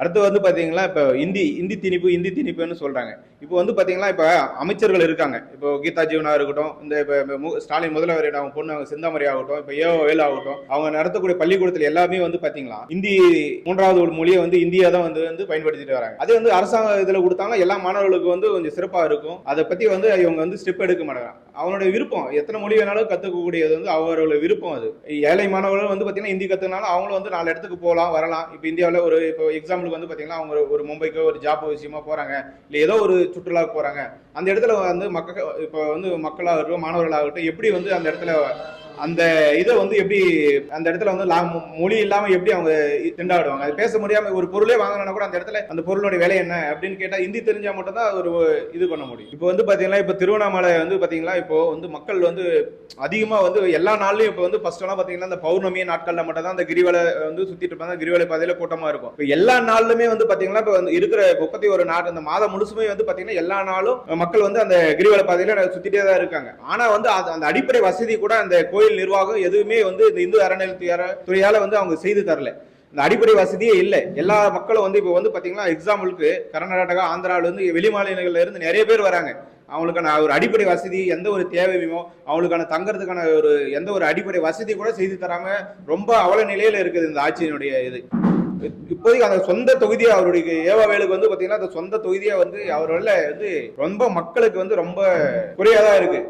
அடுத்து வந்து பாத்தீங்கன்னா இப்ப இந்தி திணிப்புன்னு சொல்றாங்க. இப்போ வந்து பாத்தீங்கன்னா இப்ப அமைச்சர்கள் இருக்காங்க. இப்போ கீதா ஜீவனா இருக்கட்டும், இந்த ஸ்டாலின் முதல்வர் அவங்க பொண்ணு சிந்தாமணி ஆகட்டும், இப்ப ஏஓ வேலு ஆகட்டும், அவங்க நடத்தக்கூடிய பள்ளிக்கூடத்துல எல்லாமே வந்து பாத்தீங்களா இந்தி மூன்றாவது ஒரு மொழியை வந்து இந்தியா தான் வந்து பயன்படுத்திட்டு வராங்க. அதே வந்து அரசாங்க இதுல கொடுத்தாங்கன்னா எல்லா மாணவர்களுக்கு வந்து கொஞ்சம் சிறப்பா இருக்கும். அதை பத்தி வந்து இவங்க வந்து ஸ்டெப் எடுக்க மாட்டாங்க. அவனுடைய விருப்பம் எத்தனை மொழி வேணாலும் கத்துக்கக்கூடியது வந்து அவர்களுடைய விருப்பம். அது ஏழை மாணவர்கள் வந்து பாத்தீங்கன்னா இந்தி கத்துனாலும் அவங்களும் வந்து 4 இடத்துக்கு போகலாம் வரலாம். இப்ப இந்தியாவில் ஒரு இப்போ எக்ஸாம்பிளுக்கு வந்து பாத்தீங்கன்னா அவங்க ஒரு மும்பைக்கோ ஒரு ஜாப் விஷயமா போறாங்க, இல்ல ஏதோ ஒரு சுற்றுலாவுக்கு போறாங்க. அந்த இடத்துல வந்து இப்போ வந்து மக்களாகட்டும் மாணவர்களாகட்டும் எப்படி வந்து அந்த இடத்துல அந்த இதை வந்து எப்படி அந்த இடத்துல வந்து மொழி இல்லாம எப்படி அவங்க திண்டாடுவாங்க. அது பேச முடியாம ஒரு பொருளே வாங்கினா கூட அந்த இடத்துல அந்த பொருளுடைய விலை என்ன அப்படின்னு கேட்டா இந்தி தெரிஞ்சா மட்டும் தான் ஒரு இது பண்ண முடியும். இப்போ வந்து பாத்தீங்கன்னா இப்ப திருவண்ணாமலை வந்து பாத்தீங்கன்னா இப்போ வந்து மக்கள் வந்து அதிகமா வந்து எல்லா நாள்லயும் இப்ப வந்து ஃபர்ஸ்ட் எல்லாம் பாத்தீங்கன்னா இந்த பௌர்ணமி நாட்கள்ல மட்டும் தான் அந்த கிரிவலை வந்து சுத்திட்டு இருப்பாங்க. கிரிவலை பாதையில கூட்டமா இருக்கும். இப்போ எல்லா நாளுமே வந்து பாத்தீங்கன்னா இப்ப இருக்கிற 31 நாள் இந்த மாதம் முழுசுமே வந்து பாத்தீங்கன்னா எல்லா நாளும் மக்கள் வந்து அந்த கிரிவலை பாதையில சுத்திட்டே தான் இருக்காங்க. ஆனா வந்து அந்த அடிப்படை வசதி கூட அந்த கோயில் நிர்வாகம் எதுவுமே வந்து இந்த இந்து அறநிலையத்துறையால வந்து அவங்க செய்து தரல. இந்த அடிப்படை வசதியே இல்லை. எல்லா மக்களும் வந்து இப்போ வந்து பாத்தீங்கன்னா எக்ஸாம்பிளுக்கு கர்நாடகா ஆந்திரால இருந்து வெளி மாநிலங்கள்ல இருந்து நிறைய பேர் வராங்க. அவங்களுக்கான ஒரு அடிப்படை வசதி எந்த ஒரு தேவையுமோ அவங்களுக்கான தங்கறதுக்கான ஒரு எந்த ஒரு அடிப்படை வசதி கூட செய்து தராம ரொம்ப அவல நிலையில இருக்குது இந்த ஆட்சியினுடைய இது. இப்போதைக்கு அந்த சொந்த தொகுதியை அவருடைய ஏவாவேலுக்கு வந்து பாத்தீங்கன்னா அந்த சொந்த தொகுதியை வந்து அவரால் வந்து ரொம்ப மக்களுக்கு வந்து ரொம்ப குறையாதான் இருக்கு.